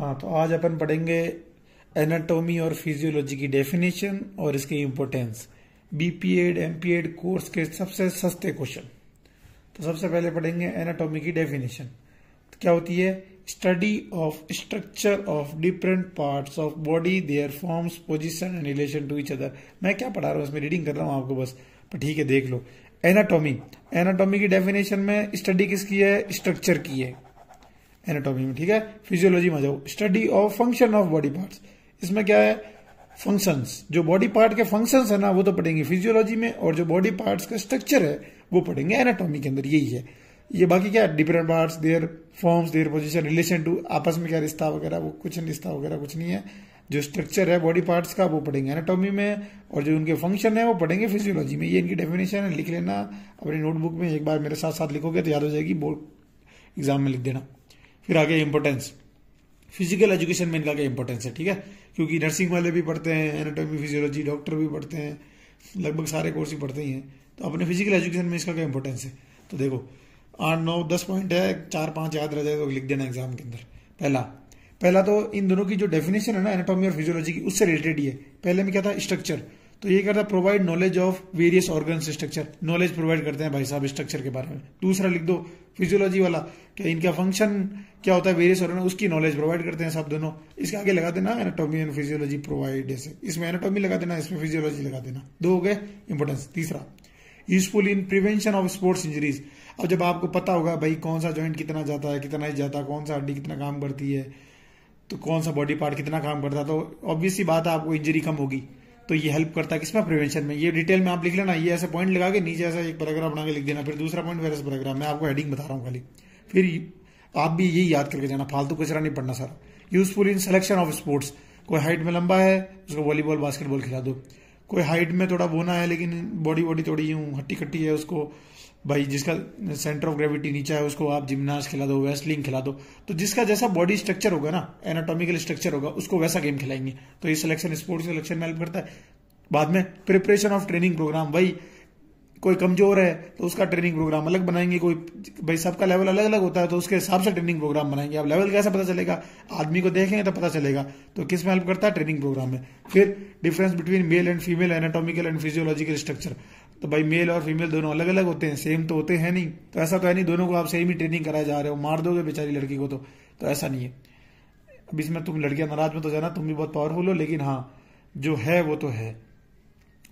हाँ, तो आज अपन पढ़ेंगे एनाटॉमी और फिजियोलॉजी की डेफिनेशन और इसकी इम्पोर्टेंस। बीपीएड एमपीएड कोर्स के सबसे सस्ते क्वेश्चन। तो सबसे पहले पढ़ेंगे एनाटॉमी की डेफिनेशन। तो क्या होती है? Study of structure of different parts of body, their forms, position and relation to each other. मैं क्या पढ़ा रहा हूँ इसमें, रीडिंग कर रहा हूँ आपको बस, पर ठीक है देख लो। एनाटॉमी, एनाटॉमी की डेफिनेशन में स्टडी किसकी है? स्ट्रक्चर की है एनाटॉमी में, ठीक है। फिजियोलॉजी में जाओ, study of function of body parts. इसमें क्या है? फंक्शंस, जो बॉडी पार्ट के फंक्शंस है ना वो तो पढ़ेंगे फिजियोलॉजी में, और जो बॉडी पार्ट्स का स्ट्रक्चर है वो पढ़ेंगे एनाटॉमी के अंदर। यही है ये। बाकी क्या different parts, their forms, their position, relation to, आपस में क्या रिश्ता वगैरह, वो कुछ रिश्ता वगैरह कुछ नहीं है। जो स्ट्रक्चर है बॉडी पार्ट्स का वो पढ़ेंगे एनाटॉमी में, और जो उनके फंक्शन है वो पढ़ेंगे फिजियोलॉजी में। ये इनकी डेफिनेशन है, लिख लेना अपनी नोटबुक में। एक बार मेरे साथ साथ लिखोगे तो याद हो जाएगी, बोर्ड एग्जाम में लिख देना। फिर आगे इंपोर्टेंस, फिजिकल एजुकेशन में इनका क्या इंपॉर्टेंस है, ठीक है। क्योंकि नर्सिंग वाले भी पढ़ते हैं एनाटॉमी फिजियोलॉजी, डॉक्टर भी पढ़ते हैं, लगभग सारे कोर्स ही पढ़ते ही हैं। तो अपने फिजिकल एजुकेशन में इसका क्या इंपॉर्टेंस है? तो देखो 8 9 10 पॉइंट है, 4 5 याद रह जाए तो लिख देना एग्जाम के अंदर। पहला तो इन दोनों की जो डेफिनेशन है ना एनाटॉमी और फिजियोलॉजी की, उससे रिलेटेड ही है। पहले में क्या था? स्ट्रक्चर। तो ये करता है provide knowledge of various organs structure, knowledge provide करते हैं भाई साहब स्ट्रक्चर के बारे में। दूसरा लिख दो फिजियोलॉजी वाला, कि इनका फंक्शन क्या होता है वेरियस ऑर्गन, उसकी नॉलेज प्रोवाइड करते हैं सब दोनों। इसके आगे लगा देना एनाटॉमी एंड फिजियोलॉजी प्रोवाइड, ऐसे इसमें एनाटॉमी लगा देना, इसमें फिजियोलॉजी लगा देना। 2 हो गए इंपोर्टेंस। तीसरा useful in prevention of sports injuries. अब जब आपको पता होगा भाई कौन सा जॉइंट कितना जाता है, कितना नहीं जाता, कौन सा हड्डी कितना काम करती है, तो कौन सा बॉडी पार्ट कितना काम करता है, तो ऑब्वियस सी बात है आपको इंजरी कम होगी। तो ये हेल्प करता है किसमें? प्रिवेंशन में। ये डिटेल में आप लिख लेना, ये ऐसे पॉइंट लगा के नीचे ऐसा एक पैराग्राफ बना के लिख देना, फिर दूसरा पॉइंट वैसे पैराग्राफ। मैं आपको हेडिंग बता रहा हूँ खाली, फिर आप भी यही याद करके जाना, फालतू कचरा नहीं पढ़ना सारा। Useful in selection of sports. कोई हाइट में लंबा है उसको वॉलीबॉल बास्केटबॉल खिला दो। कोई हाइट में थोड़ा बोना है लेकिन बॉडी थोड़ी यूं हट्टी कट्टी है, उसको भाई जिसका सेंटर ऑफ ग्रेविटी नीचा है उसको आप जिम्नास्ट खिला दो, रेसलिंग खिला दो। तो जिसका जैसा बॉडी स्ट्रक्चर होगा ना, एनाटॉमिकल स्ट्रक्चर होगा, उसको वैसा गेम खिलाएंगे। तो ये सिलेक्शन स्पोर्ट्स सिलेक्शन में हेल्प करता है। बाद में प्रिपरेशन ऑफ ट्रेनिंग प्रोग्राम, भाई कोई कमजोर है तो उसका ट्रेनिंग प्रोग्राम अलग बनाएंगे। कोई भाई सबका लेवल अलग अलग होता है तो उसके हिसाब से ट्रेनिंग प्रोग्राम बनाएंगे। अब लेवल कैसे पता चलेगा? आदमी को देखेंगे तो पता चलेगा। तो किस में हेल्प करता है? ट्रेनिंग प्रोग्राम में। फिर difference between male and female anatomical and physiological structure. तो भाई मेल और फीमेल दोनों अलग अलग होते हैं, सेम तो होते हैं नहीं। तो ऐसा तो है नहीं दोनों को आप सेम ही ट्रेनिंग कराए जा रहे हो, मार दोगे बेचारी लड़की को तो ऐसा नहीं है। अब इसमें तुम लड़कियां नाराज में तो जाना, तुम भी बहुत पावरफुल हो, लेकिन हाँ जो है वो तो है।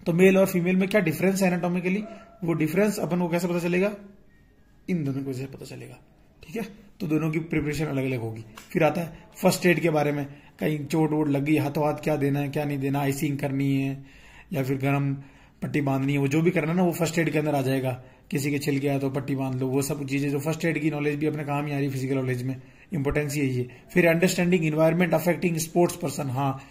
तो मेल और फीमेल में क्या डिफरेंस है एनाटॉमिकली, वो डिफरेंस अपन को कैसे पता चलेगा? इन दोनों को पता चलेगा, ठीक है। तो दोनों की प्रिपरेशन अलग अलग होगी। फिर आता है फर्स्ट एड के बारे में, कहीं चोट वोट लग गई, हाथों हाथ क्या देना है क्या नहीं देना, आइसिंग करनी है या फिर गर्म पट्टी बांधनी है, वो जो भी करना ना वो फर्स्ट एड के अंदर आ जाएगा। किसी के छिल गया तो पट्टी बांध लो, वो सब चीजें जो फर्स्ट एड की नॉलेज भी अपने काम ही आ रही है फिजिकल नॉलेज में। इंपोर्टेंस यही है। फिर understanding environment affecting sports person, हाँ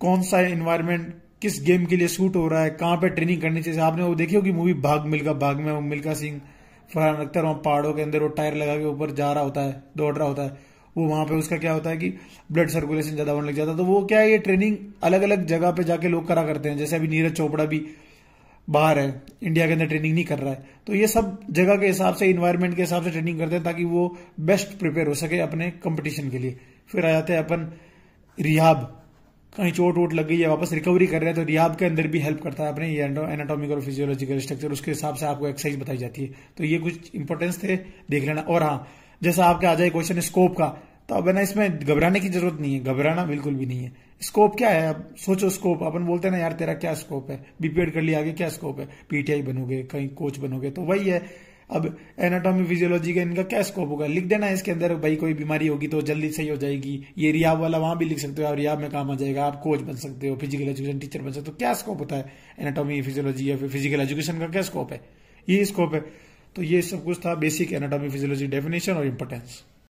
कौन सा इन्वायरमेंट किस गेम के लिए सूट हो रहा है, कहाँ पे ट्रेनिंग करनी चाहिए। आपने वो देखी होगी मूवी भाग मिल्खा, भाग में वो मिल्खा सिंह, फरहान अख्तर वहां पहाड़ों के अंदर वो टायर लगा के ऊपर जा रहा होता है, दौड़ रहा होता है, वो वहां पे उसका क्या होता है कि ब्लड सर्कुलेशन ज्यादा होने लग जाता है। तो वो क्या है, ये ट्रेनिंग अलग अलग जगह पे जाके लोग करा करते हैं। जैसे अभी नीरज चोपड़ा भी बाहर है, इंडिया के अंदर ट्रेनिंग नहीं कर रहा है। तो ये सब जगह के हिसाब से, इन्वायरमेंट के हिसाब से ट्रेनिंग करते हैं ताकि वो बेस्ट प्रिपेयर हो सके अपने कंपटीशन के लिए। फिर आ जाते हैं अपन रिहाब, कहीं चोट वोट लग गई है वापस रिकवरी कर रहे हैं तो रिहाब के अंदर भी हेल्प करता है अपने ये एनाटॉमिकल और फिजियोलॉजिकल स्ट्रक्चर, उसके हिसाब से आपको एक्सरसाइज बताई जाती है। तो ये कुछ इंपॉर्टेंस थे, देख लेना। और हाँ जैसा आपके आ जाए क्वेश्चन स्कोप का, तो अब है ना इसमें घबराने की जरूरत नहीं है, घबराना बिल्कुल भी नहीं है। स्कोप क्या है? अब सोचो स्कोप, अपन बोलते हैं ना यार तेरा क्या स्कोप है, बीपीएड कर लिया, आगे क्या स्कोप है, पीटीआई बनोगे, कहीं कोच बनोगे, तो वही है। अब एनाटॉमी फिजियोलॉजी का इनका क्या स्कोप होगा, लिख देना इसके अंदर। भाई कोई बीमारी होगी तो जल्दी सही हो जाएगी, ये रियाब वाला वहां भी लिख सकते हो, आप रियाब में काम आ जाएगा, आप कोच बन सकते हो, फिजिकल एजुकेशन टीचर बन सकते हो। क्या स्कोप होता है एनाटॉमी फिजियोलॉजी या फिर फिजिकल एजुकेशन का, क्या स्कोप है? ये स्कोप है। तो ये सब कुछ था बेसिक एनाटॉमी फिजियोलॉजी डेफिनेशन और इंपोर्टेंस।